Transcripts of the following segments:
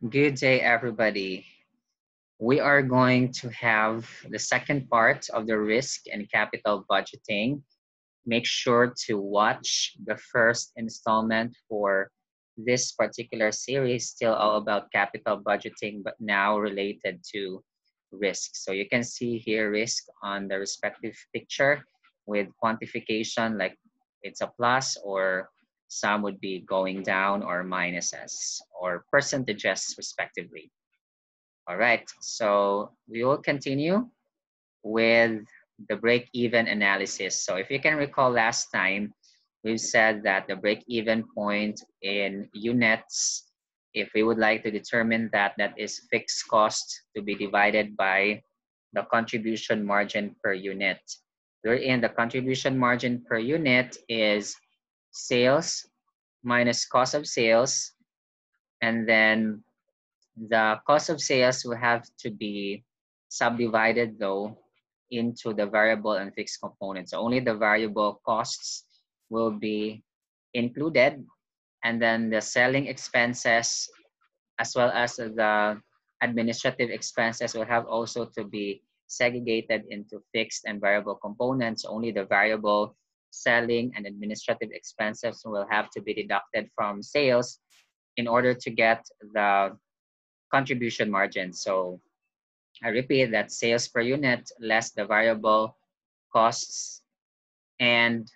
Good day, everybody. We are going to have the second part of the risk and capital budgeting. Make sure to watch the first installment for this particular series, still all about capital budgeting, but now related to risk. So you can see here risk on the respective picture with quantification like it's a plus or some would be going down or minuses or percentages respectively. All right, so we will continue with the break-even analysis. So if you can recall last time, we've said that the break-even point in units, if we would like to determine that, that is fixed cost to be divided by the contribution margin per unit. Wherein the contribution margin per unit is sales minus cost of sales, and then the cost of sales will have to be subdivided though into the variable and fixed components. So only the variable costs will be included, and then the selling expenses as well as the administrative expenses will have also to be segregated into fixed and variable components. Only the variable selling and administrative expenses will have to be deducted from sales in order to get the contribution margin. So I repeat that sales per unit less the variable costs and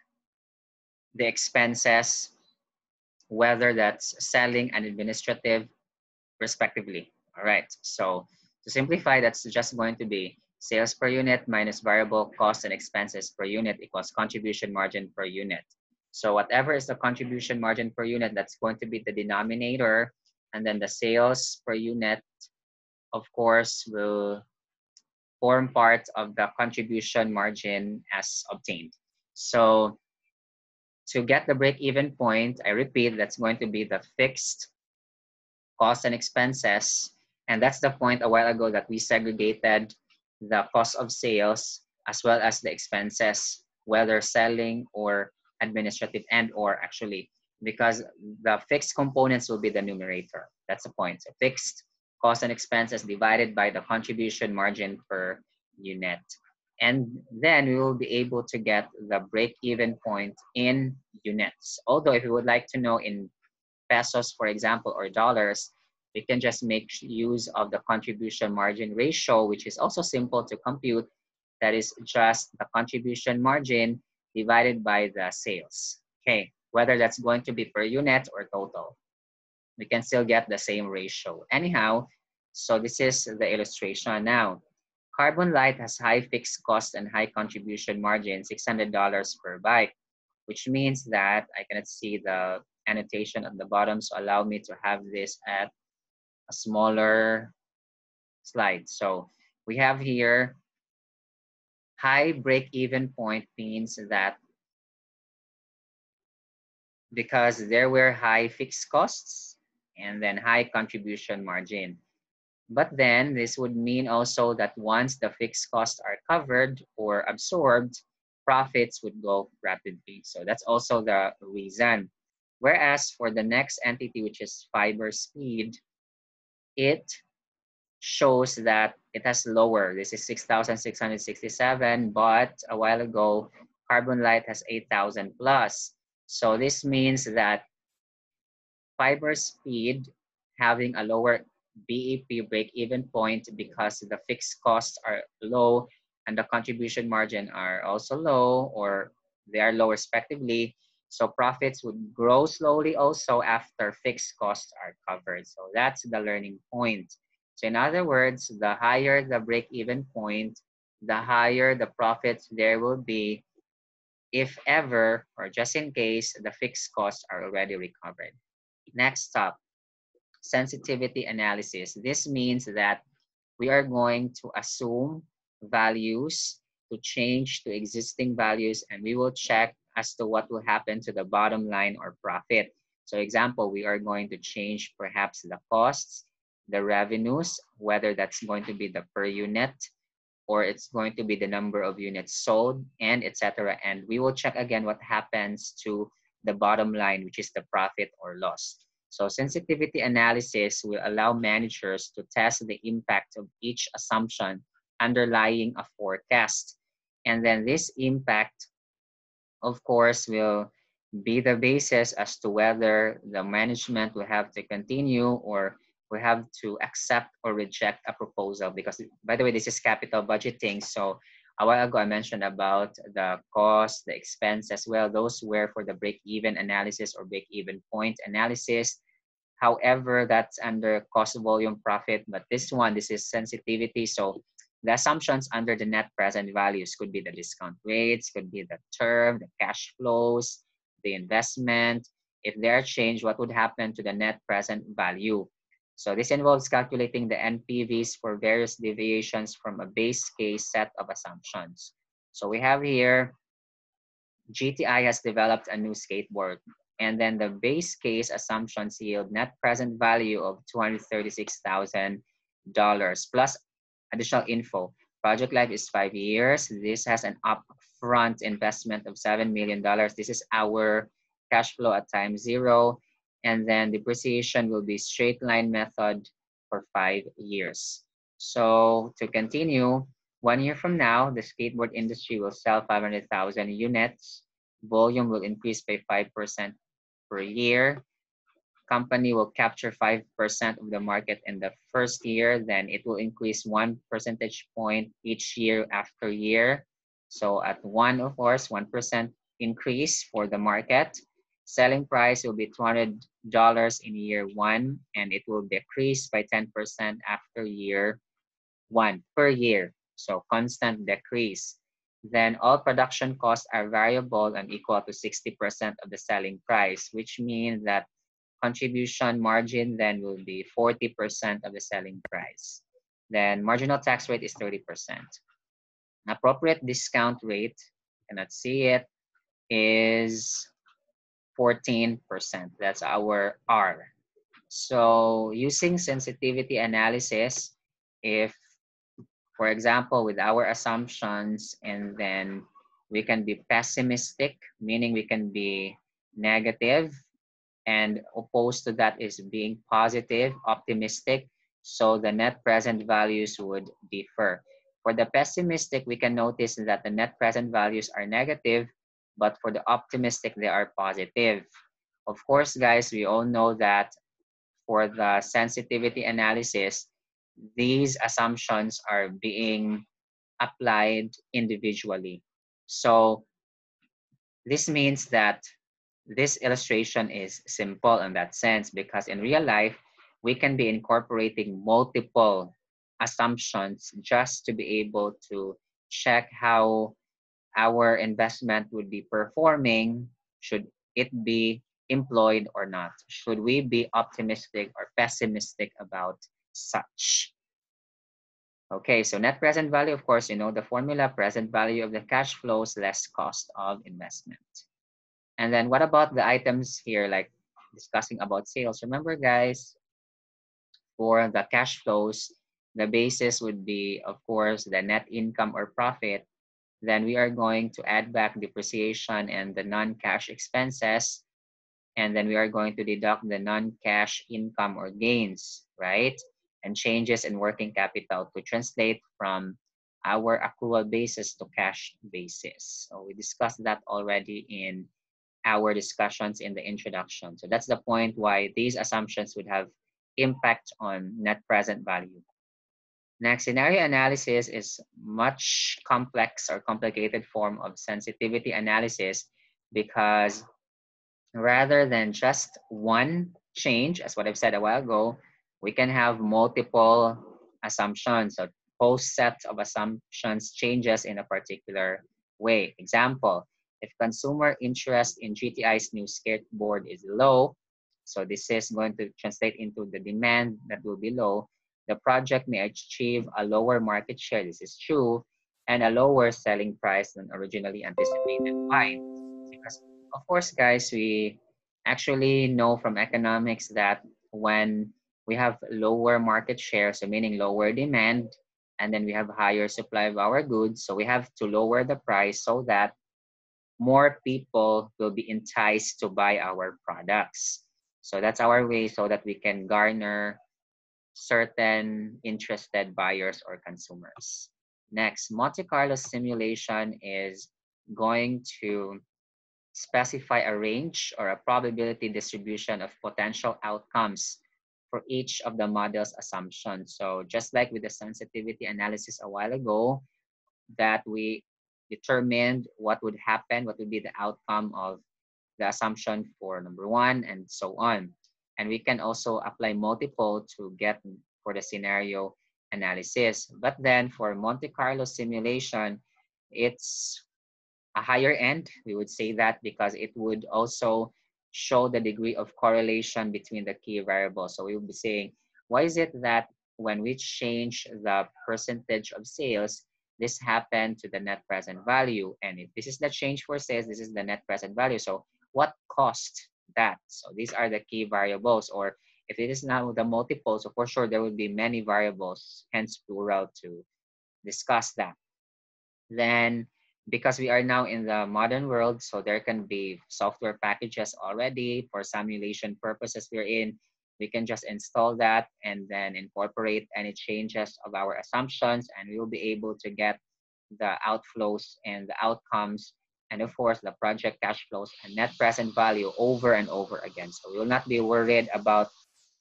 the expenses, whether that's selling and administrative respectively. All right, so to simplify, that's just going to be sales per unit minus variable costs and expenses per unit equals contribution margin per unit. So whatever is the contribution margin per unit, that's going to be the denominator, and then the sales per unit, of course, will form part of the contribution margin as obtained. So to get the break-even point, I repeat, that's going to be the fixed costs and expenses. And that's the point a while ago that we segregated the cost of sales as well as the expenses, whether selling or administrative and or actually, because the fixed components will be the numerator. That's the point. So fixed costs and expenses divided by the contribution margin per unit. And then we will be able to get the break-even point in units. Although if you would like to know in pesos, for example, or dollars, we can just make use of the contribution margin ratio, which is also simple to compute. That is just the contribution margin divided by the sales. Okay, whether that's going to be per unit or total, we can still get the same ratio. Anyhow, so this is the illustration now. Carbon Light has high fixed cost and high contribution margin, $600 per bike, which means that I cannot see the annotation at the bottom, so allow me to have this at a smaller slide. So we have here high break-even point means that because there were high fixed costs and then high contribution margin. But then this would mean also that once the fixed costs are covered or absorbed, profits would go rapidly. So that's also the reason. Whereas for the next entity, which is fiber speed, it shows that it has lower. This is 6,667, but a while ago, Carbon Light has 8,000 plus. So this means that fiber speed having a lower BEP break-even point because the fixed costs are low and the contribution margin are also low, or they are low respectively. So profits would grow slowly also after fixed costs are covered. So that's the learning point. So in other words, the higher the break-even point, the higher the profits there will be if ever, or just in case, the fixed costs are already recovered. Next up, sensitivity analysis. This means that we are going to assume values to change to existing values, and we will check as to what will happen to the bottom line or profit. So example, we are going to change perhaps the costs, the revenues, whether that's going to be the per unit or it's going to be the number of units sold, and etc. And we will check again what happens to the bottom line, which is the profit or loss. So sensitivity analysis will allow managers to test the impact of each assumption underlying a forecast. And then this impact, of course, will be the basis as to whether the management will have to continue or we have to accept or reject a proposal. Because, by the way, this is capital budgeting. So a while ago, I mentioned about the cost, the expense as well. Those were for the break-even analysis or break-even point analysis. However, that's under cost volume profit, but this one, this is sensitivity. So the assumptions under the net present values could be the discount rates, could be the term, the cash flows, the investment. If they are changed, what would happen to the net present value? So this involves calculating the NPVs for various deviations from a base case set of assumptions. So we have here, GTI has developed a new skateboard, and then the base case assumptions yield net present value of $236,000 plus additional info. Project life is 5 years. This has an upfront investment of $7 million. This is our cash flow at time zero. And then depreciation will be straight line method for 5 years. So to continue, 1 year from now, the skateboard industry will sell 500,000 units. Volume will increase by 5% per year. Company will capture 5% of the market in the first year, then it will increase 1 percentage point each year after year. So at one, of course, 1% increase for the market. Selling price will be $200 in year 1, and it will decrease by 10% after year 1 per year. So constant decrease. Then all production costs are variable and equal to 60% of the selling price, which means that contribution margin then will be 40% of the selling price. Then marginal tax rate is 30%. Appropriate discount rate, cannot see it, is 14%. That's our R. So using sensitivity analysis, if, for example, with our assumptions, and then we can be pessimistic, meaning we can be negative, and opposed to that is being positive, optimistic. So the net present values would differ. For the pessimistic, we can notice that the net present values are negative, but for the optimistic, they are positive. Of course, guys, we all know that for the sensitivity analysis, these assumptions are being applied individually. So this means that this illustration is simple in that sense, because in real life, we can be incorporating multiple assumptions just to be able to check how our investment would be performing, should it be employed or not. Should we be optimistic or pessimistic about such? Okay, so net present value, of course, you know the formula, present value of the cash flows less cost of investment. And then what about the items here, like discussing about sales? Remember, guys, for the cash flows, the basis would be, of course, the net income or profit. Then we are going to add back depreciation and the non-cash expenses. And then we are going to deduct the non-cash income or gains, right? And changes in working capital to translate from our accrual basis to cash basis. So we discussed that already in our discussions in the introduction. So that's the point why these assumptions would have impact on net present value. Next, scenario analysis is much complex or complicated form of sensitivity analysis, because rather than just one change, as what I've said a while ago, we can have multiple assumptions or whole sets of assumptions changes in a particular way. Example, if consumer interest in GTI's new skateboard is low, so this is going to translate into the demand that will be low, the project may achieve a lower market share, this is true, and a lower selling price than originally anticipated. Why? Because, of course, guys, we actually know from economics that when we have lower market share, so meaning lower demand, and then we have higher supply of our goods, so we have to lower the price so that more people will be enticed to buy our products. So that's our way so that we can garner certain interested buyers or consumers. Next, Monte Carlo simulation is going to specify a range or a probability distribution of potential outcomes for each of the model's assumptions. So just like with the sensitivity analysis a while ago, that we determined what would happen, what would be the outcome of the assumption for number one, and so on. And we can also apply multiple to get for the scenario analysis. But then for Monte Carlo simulation, it's a higher end. We would say that because it would also show the degree of correlation between the key variables. So we would be saying, why is it that when we change the percentage of sales, this happened to the net present value? And if this is the change for sales, this is the net present value. So what cost that? So these are the key variables. Or if it is now the multiple, so for sure there would be many variables, hence plural, to discuss that. Then because we are now in the modern world, so there can be software packages already for simulation purposes we're in. We can just install that and then incorporate any changes of our assumptions, and we will be able to get the outflows and the outcomes, and of course the project cash flows and net present value over and over again. So we will not be worried about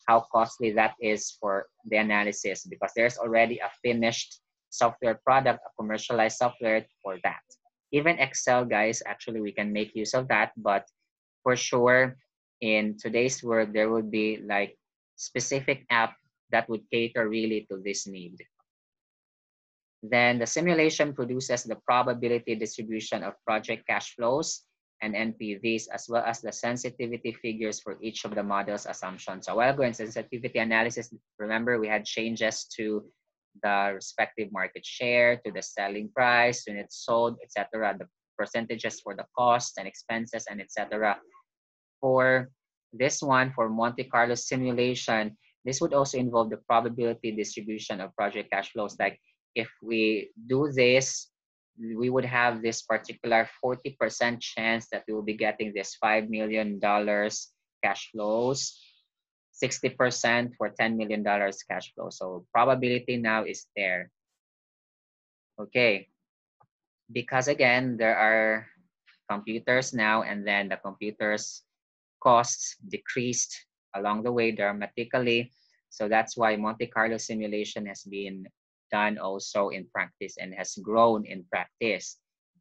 how costly that is for the analysis because there's already a finished software product, a commercialized software for that. Even Excel, guys, actually we can make use of that, but for sure in today's world, there would be like specific app that would cater really to this need. Then the simulation produces the probability distribution of project cash flows and NPVs, as well as the sensitivity figures for each of the model's assumptions. So while going sensitivity analysis, remember we had changes to the respective market share, to the selling price, units sold, etc., the percentages for the costs and expenses, and etc. For this one, for Monte Carlo simulation, this would also involve the probability distribution of project cash flows. Like if we do this, we would have this particular 40% chance that we will be getting this $5 million cash flows, 60% for $10 million cash flow. So probability now is there. Okay, because again, there are computers now, and then the computers costs decreased along the way dramatically. So that's why Monte Carlo simulation has been done also in practice and has grown in practice.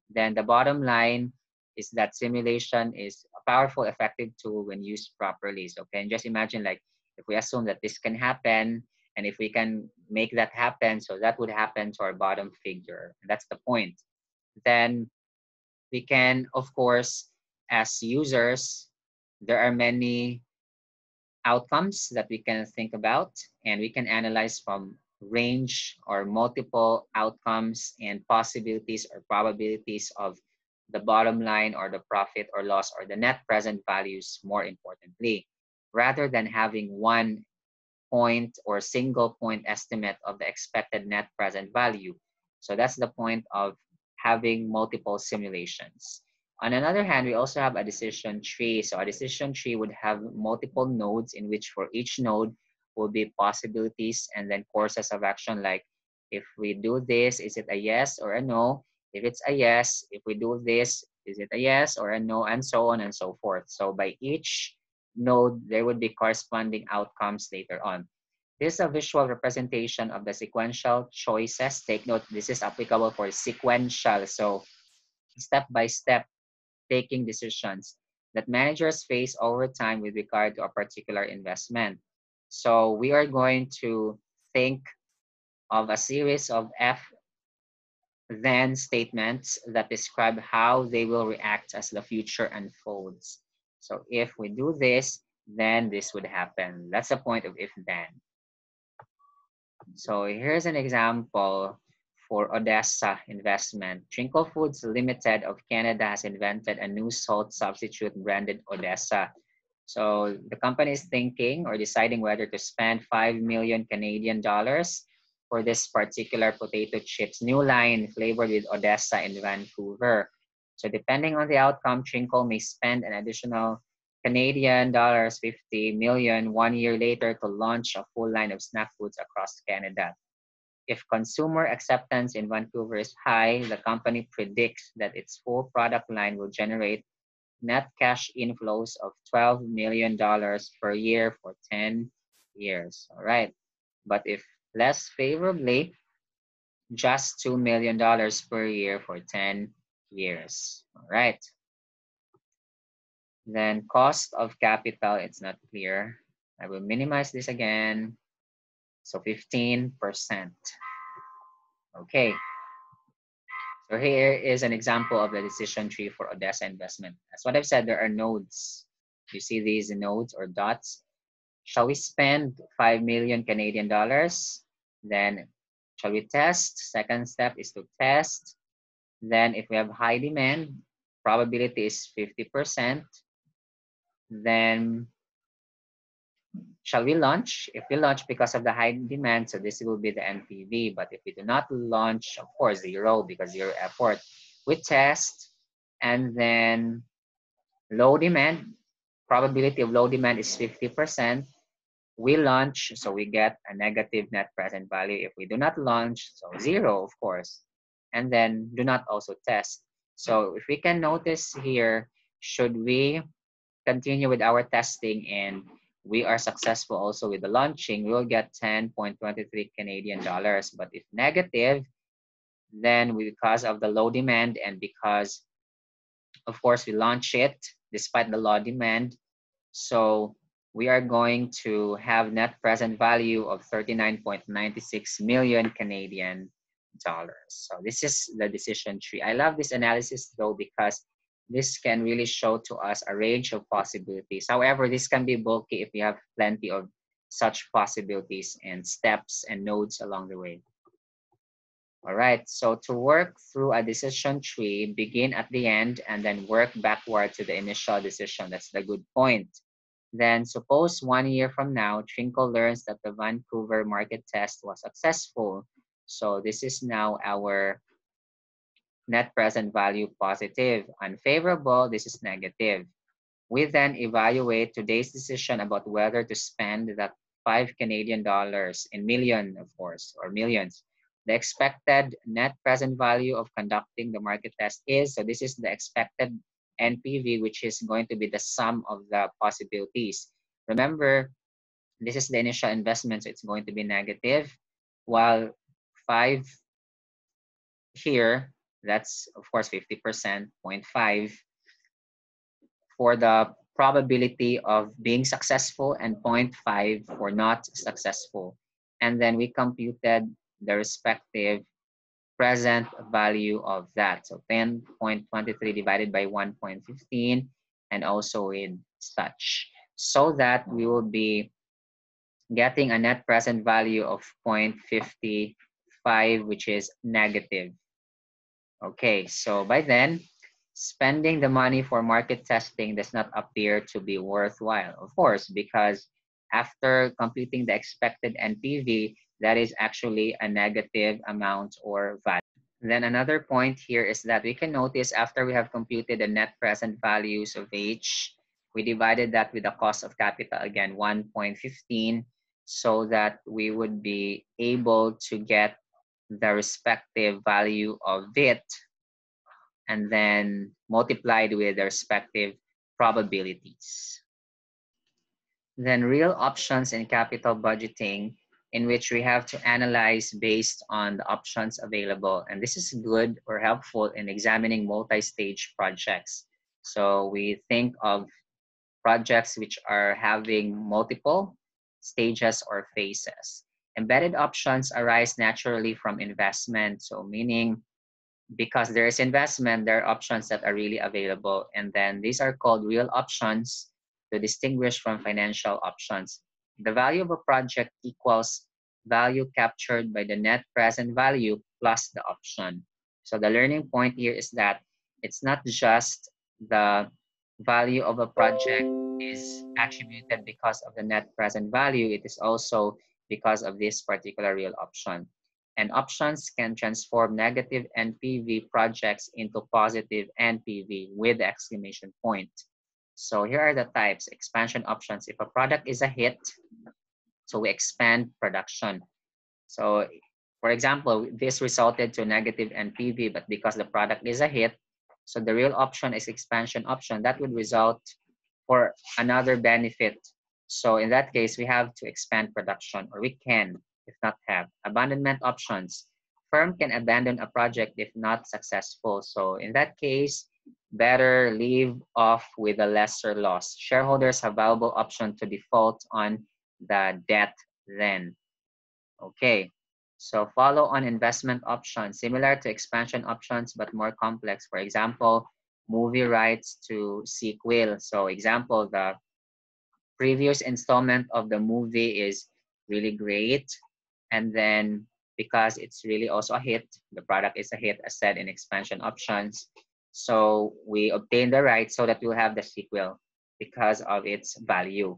Then the bottom line is that simulation is a powerful, effective tool when used properly. So can just imagine, like, if we assume that this can happen, and if we can make that happen, so that would happen to our bottom figure. And that's the point. Then we can, of course, as users, there are many outcomes that we can think about, and we can analyze from range or multiple outcomes and possibilities or probabilities of the bottom line or the profit or loss or the net present values, more importantly, rather than having one point or single point estimate of the expected net present value. So that's the point of having multiple simulations. On another hand, we also have a decision tree. So a decision tree would have multiple nodes in which for each node will be possibilities and then courses of action. Like if we do this, is it a yes or a no? If it's a yes, if we do this, is it a yes or a no, and so on and so forth. So by each node, there would be corresponding outcomes later on. This is a visual representation of the sequential choices. Take note, this is applicable for sequential. So step by step, taking decisions that managers face over time with regard to a particular investment. So we are going to think of a series of if then statements that describe how they will react as the future unfolds. So if we do this, then this would happen. That's the point of if then. So here's an example for Odessa investment. Trinkle Foods Limited of Canada has invented a new salt substitute branded Odessa. So the company is thinking or deciding whether to spend 5 million Canadian dollars for this particular potato chips new line flavored with Odessa in Vancouver. So depending on the outcome, Trinkle may spend an additional Canadian dollars 50 million 1 year later to launch a full line of snack foods across Canada. If consumer acceptance in Vancouver is high, the company predicts that its full product line will generate net cash inflows of $12 million per year for 10 years. All right. But if less favorably, just $2 million per year for 10 years. All right. Then cost of capital, it's not clear. I will minimize this again. So 15%. Okay. So here is an example of the decision tree for Odessa investment. As what I've said, there are nodes. You see these nodes or dots. Shall we spend 5 million Canadian dollars? Then shall we test? Second step is to test. Then if we have high demand, probability is 50%. Then shall we launch? If we launch because of the high demand, so this will be the NPV. But if we do not launch, of course, zero because zero effort. We test, and then low demand, probability of low demand is 50%. We launch, so we get a negative net present value. If we do not launch, so zero, of course. And then do not also test. So if we can notice here, should we continue with our testing and we are successful also with the launching, we'll get 10.23 Canadian dollars. But if negative, then because of the low demand and because, of course, we launch it despite the low demand, so we are going to have net present value of 39.96 million Canadian dollars. So this is the decision tree. I love this analysis though because this can really show to us a range of possibilities. However, this can be bulky if you have plenty of such possibilities and steps and nodes along the way. All right, so to work through a decision tree, begin at the end and then work backward to the initial decision. That's the good point. Then suppose 1 year from now, Twinkle learns that the Vancouver market test was successful. So this is now our net present value positive. Unfavorable, this is negative. We then evaluate today's decision about whether to spend that 5 Canadian dollars in million, of course, or millions. The expected net present value of conducting the market test is, so this is the expected NPV, which is going to be the sum of the possibilities. Remember, this is the initial investment, so it's going to be negative, while 5 here, that's of course 50%, 0.5 for the probability of being successful and 0.5 for not successful. And then we computed the respective present value of that. So 10.23 divided by 1.15 and also with such. So that we will be getting a net present value of 0.55, which is negative. Okay, so by then, spending the money for market testing does not appear to be worthwhile. Of course, because after completing the expected NPV, that is actually a negative amount or value. Then another point here is that we can notice after we have computed the net present values of each, we divided that with the cost of capital, again, 1.15, so that we would be able to get the respective value of it and then multiplied with the respective probabilities. Then real options in capital budgeting, in which we have to analyze based on the options available. And this is good or helpful in examining multi-stage projects. So we think of projects which are having multiple stages or phases. Embedded options arise naturally from investment. So meaning because there is investment, there are options that are really available. And then these are called real options to distinguish from financial options. The value of a project equals value captured by the net present value plus the option. So the learning point here is that it's not just the value of a project is attributed because of the net present value. It is also because of this particular real option. And options can transform negative NPV projects into positive NPV with the exclamation point. So here are the types, expansion options. If a product is a hit, so we expand production. So for example, this resulted to negative NPV, but because the product is a hit, so the real option is expansion option. That would result for another benefit. So in that case, we have to expand production, or we can, if not have. Abandonment options. Firm can abandon a project if not successful. So in that case, better leave off with a lesser loss. Shareholders have valuable option to default on the debt then. Okay, so follow on investment options, similar to expansion options, but more complex. For example, movie rights to sequel. So example, the previous installment of the movie is really great. And then because it's really also a hit, the product is a hit as said in expansion options. So we obtain the right so that we'll have the sequel because of its value.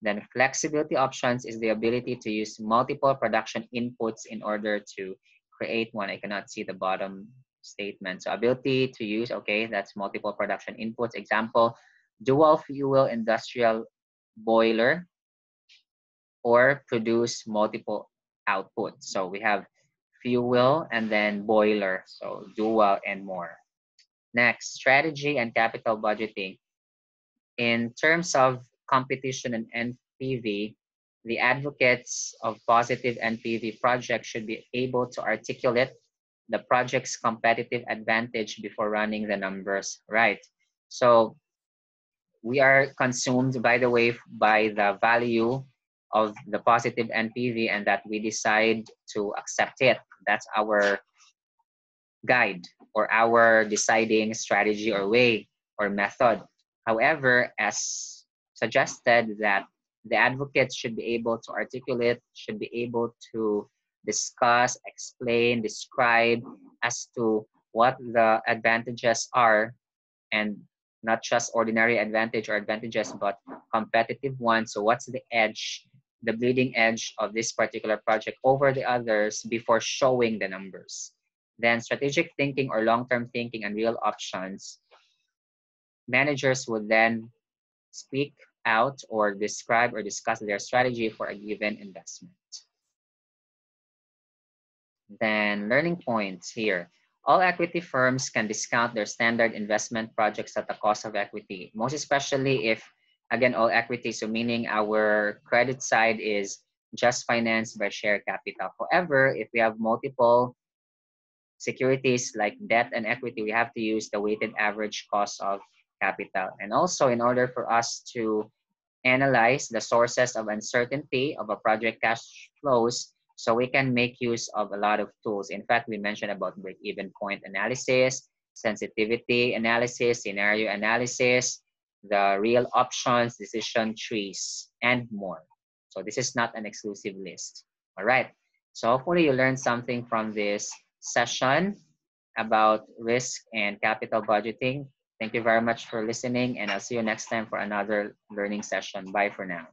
Then flexibility options is the ability to use multiple production inputs in order to create one. I cannot see the bottom statement. So ability to use, okay, that's multiple production inputs. Example, dual fuel industrial boiler or produce multiple outputs. So we have fuel and then boiler, so dual and more. Next, strategy and capital budgeting. In terms of competition and NPV, the advocates of positive NPV projects should be able to articulate the project's competitive advantage before running the numbers right. So we are consumed, by the way, by the value of the positive NPV and that we decide to accept it. That's our guide or our deciding strategy or way or method. However, as suggested, that the advocates should be able to articulate, should be able to discuss, explain, describe as to what the advantages are, and not just ordinary advantage or advantages, but competitive ones. So what's the edge, the bleeding edge of this particular project over the others before showing the numbers. Then strategic thinking or long-term thinking and real options. Managers would then speak out or describe or discuss their strategy for a given investment. Then learning points here. All equity firms can discount their standard investment projects at the cost of equity, most especially if, again, all equity, so meaning our credit side is just financed by share capital. However, if we have multiple securities like debt and equity, we have to use the weighted average cost of capital. And also, in order for us to analyze the sources of uncertainty of a project cash flows, so we can make use of a lot of tools. In fact, we mentioned about break-even point analysis, sensitivity analysis, scenario analysis, the real options, decision trees, and more. So this is not an exclusive list. All right. So hopefully you learned something from this session about risk and capital budgeting. Thank you very much for listening, and I'll see you next time for another learning session. Bye for now.